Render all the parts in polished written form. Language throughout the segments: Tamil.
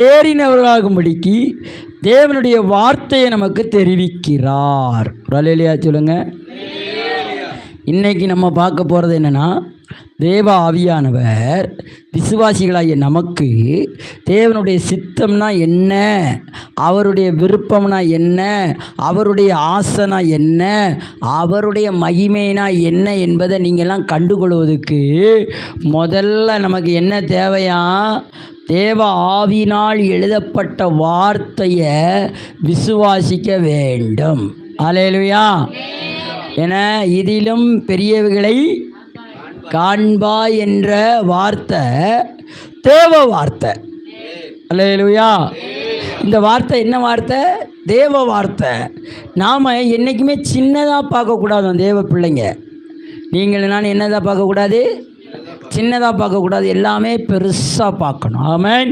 தேறினவர்களாகும்படிக்கு தேவனுடைய வார்த்தையை நமக்கு தெரிவிக்கிறார். அல்லேலூயா சொல்லுங்க. இன்னைக்கு நம்ம பார்க்க போகிறது என்னென்னா, தேவ ஆவியானவர் விசுவாசிகளாகிய நமக்கு தேவனுடைய சித்தம்னா என்ன, அவருடைய விருப்பம்னா என்ன, அவருடைய ஆசைனா என்ன, அவருடைய மகிமைனா என்ன என்பதை நீங்கள்லாம் கண்டுகொள்வதற்கு முதல்ல நமக்கு என்ன தேவையா? தேவ ஆவியினால் எழுதப்பட்ட வார்த்தையை விசுவாசிக்க வேண்டும். அல்லேலூயா. என இதிலும் பெரியவைகளை காண்பாய் என்ற வார்த்தை தேவ வார்த்தை. அல்லேலூயா. இந்த வார்த்தை என்ன வார்த்தை? தேவ வார்த்தை. நாம் என்றைக்குமே சின்னதாக பார்க்கக்கூடாது. தேவ பிள்ளைங்க நீங்கள் நான் என்னதான் பார்க்கக்கூடாது? சின்னதாக பார்க்கக்கூடாது. எல்லாமே பெருசாக பார்க்கணும். ஆமென்.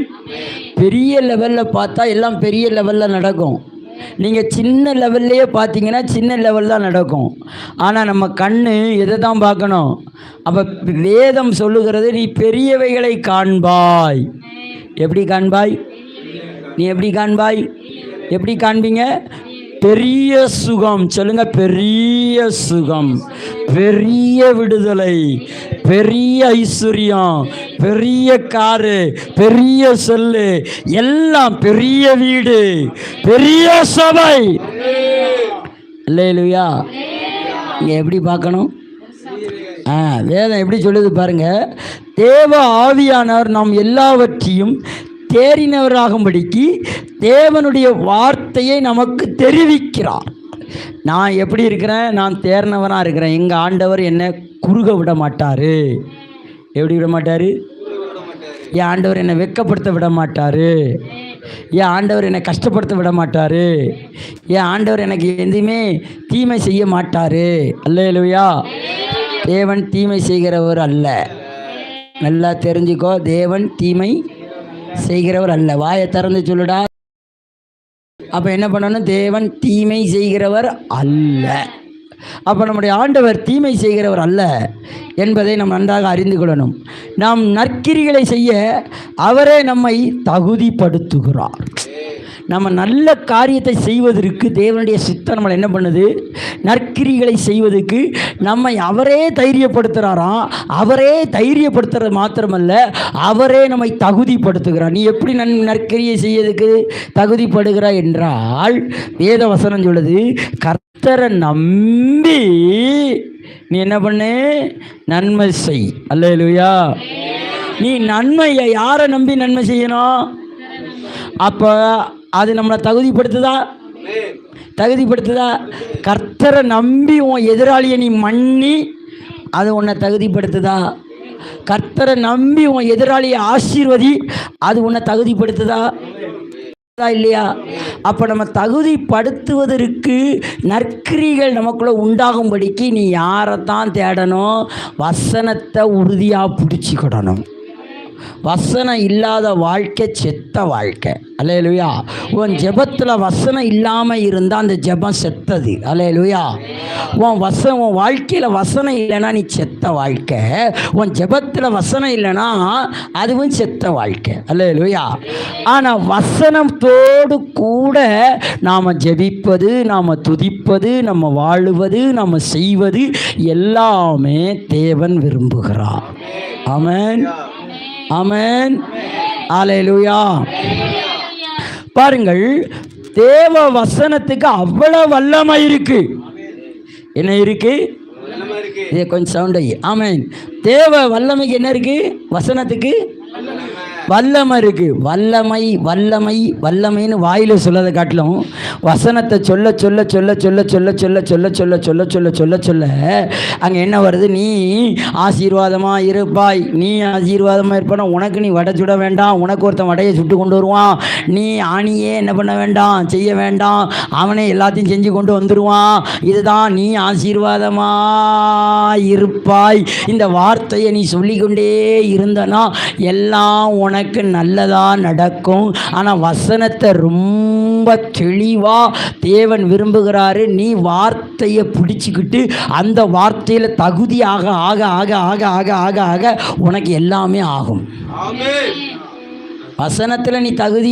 பெரிய லெவலில் பார்த்தா எல்லாம் பெரிய லெவலில் நடக்கும். நீங்கள் சின்ன லெவல்லையே பார்த்தீங்கன்னா சின்ன லெவல் தான் நடக்கும். ஆனால் நம்ம கண் எதை தான் பார்க்கணும்? அப்போ வேதம் சொல்லுகிறது, நீ பெரியவைகளை காண்பாய். எப்படி காண்பாய்? நீ எப்படி காண்பாய்? எப்படி காண்பீங்க? பெரிய சுகம். சொல்லுங்க, பெரிய சுகம், பெரிய விடுதலை, பெரிய ஐஸ்வர்யம், பெரிய காரு, பெரிய சொல்லு, எல்லாம் பெரிய வீடு, பெரிய சபை. அல்லேலூயா. இங்கே எப்படி பார்க்கணும்? வேதம் எப்படி சொல்லுது பாருங்க. தேவ ஆவியானவர் நாம் எல்லாவற்றையும் தேறினவராகும்படிக்கு தேவனுடைய வார்த்தையை நமக்கு தெரிவிக்கிறார். நான் எப்படி இருக்கிறேன்? நான் தேர்னவனாக இருக்கிறேன். எங்கள் ஆண்டவர் என்னை குறுக விட மாட்டார். எப்படி விட மாட்டார்? என் ஆண்டவர் என்னை வெட்கப்படுத்த விட மாட்டார். என் ஆண்டவர் என்னை கஷ்டப்படுத்த விட மாட்டார். என் ஆண்டவர் எனக்கு எதுவுமே தீமை செய்ய மாட்டார். அல்லேலூயா. தேவன் தீமை செய்கிறவர் அல்ல. நல்லா தெரிஞ்சுக்கோ, தேவன் தீமை செய்கிறவர் அல்ல. வாயை திறந்து சொல்லுடா. அப்போ என்ன பண்ணணும்? தேவன் தீமை செய்கிறவர் அல்ல. அப்போ நம்முடைய ஆண்டவர் தீமை செய்கிறவர் அல்ல என்பதை நாம் நன்றாக அறிந்து கொள்ளணும். நாம் நற்கிரிகளை செய்ய அவரே நம்மை தகுதிப்படுத்துகிறார். நம்ம நல்ல காரியத்தை செய்வதற்கு தேவனுடைய சித்தம் நம்மளை என்ன பண்ணுது? நற்கிரிகளை செய்வதற்கு நம்மை அவரே தைரியப்படுத்துகிறாராம். அவரே தைரியப்படுத்துறது மாத்திரமல்ல, அவரே நம்மை தகுதிப்படுத்துகிறார். நீ எப்படி நற்கிரியை செய்யறதுக்கு தகுதிப்படுகிறாய் என்றால், வேத வசனம் சொல்லுது, கர்த்தரை நம்பி நீ என்ன பண்ணு? நன்மை செய். அல்லேலூயா. நீ நன்மையை யாரை நம்பி நன்மை செய்யணும்? அப்போ அது நம்மளை தகுதிப்படுத்துதா? தகுதிப்படுத்துதா? கர்த்தரை நம்பி உன் எதிராளியை நீ மன்னி, அது உன்னை தகுதிப்படுத்துதா? கர்த்தரை நம்பி உன் எதிராளியை ஆசீர்வதி, அது உன்னை தகுதிப்படுத்துதா இல்லையா? அப்போ நம்ம தகுதிப்படுத்துவதற்கு நற்கிரிகள் நமக்குள்ளே உண்டாகும்படிக்கு நீ யாரைத்தான் தேடணும்? வசனத்தை உறுதியாக பிடிச்சிக்கிடணும். வசனம் இல்லாத வாழ்க்கை செத்த வாழ்க்கை. அல்லேலூயா. உன் ஜெபத்தில் வசனம் இல்லாமல் இருந்தால் அந்த ஜெபம் செத்தது. அல்லேலூயா. உன் வாழ்க்கையில் வசனம் இல்லைன்னா நீ செத்த வாழ்க்கை. உன் ஜெபத்தில் வசனம் இல்லைன்னா அதுவும் செத்த வாழ்க்கை. அல்லேலூயா. ஆனால் வசனத்தோடு கூட நாம் ஜெபிப்பது, நாம் துதிப்பது, நம்ம வாழுவது, நம்ம செய்வது எல்லாமே தேவன் விரும்புகிறார். ஆமென். ஆமென். அல்லேலூயா. பாருங்கள், தேவ வசனத்துக்கு அவ்வளவு வல்லமை இருக்கு. என்ன இருக்கு? இது கொஞ்சம் சவுண்ட் ஆகி. ஆமென். தேவ வல்லமைக்கு என்ன இருக்கு? வசனத்துக்கு வல்லமை இருக்கு. வல்லமை வல்லமை வல்லமைன்னு வாயில சொல்லதை காட்டிலும் வசனத்தை சொல்ல சொல்ல சொல்ல சொல்ல சொல்ல சொல்ல சொல்ல சொல்ல சொல்ல சொல்ல சொல்ல சொல்ல அங்கே என்ன வருது? நீ ஆசீர்வாதமாக இருப்பாய். நீ ஆசீர்வாதமாக இருப்பானா, உனக்கு நீ வடை சுட வேண்டாம், உனக்கு ஒருத்தன் வடையை சுட்டு கொண்டு வருவான். நீ ஆணியே என்ன பண்ண வேண்டாம், செய்ய வேண்டாம், அவனே எல்லாத்தையும் செஞ்சு கொண்டு வந்துடுவான். இதுதான் நீ ஆசீர்வாதமாக இருப்பாய். இந்த வார்த்தையை நீ சொல்லிக்கொண்டே இருந்தனா எல்லாம் உனக்கு நல்லதாக நடக்கும். ஆனால் வசனத்தை ரொம்ப தெளிவாக தேவன் விரும்புகிறாரு. நீ வார்த்தையை பிடிச்சிக்கிட்டு அந்த வார்த்தையில் தகுதியாக ஆக ஆக ஆக ஆக ஆக ஆக உனக்கு எல்லாமே ஆகும். வசனத்தில் நீ தகுதி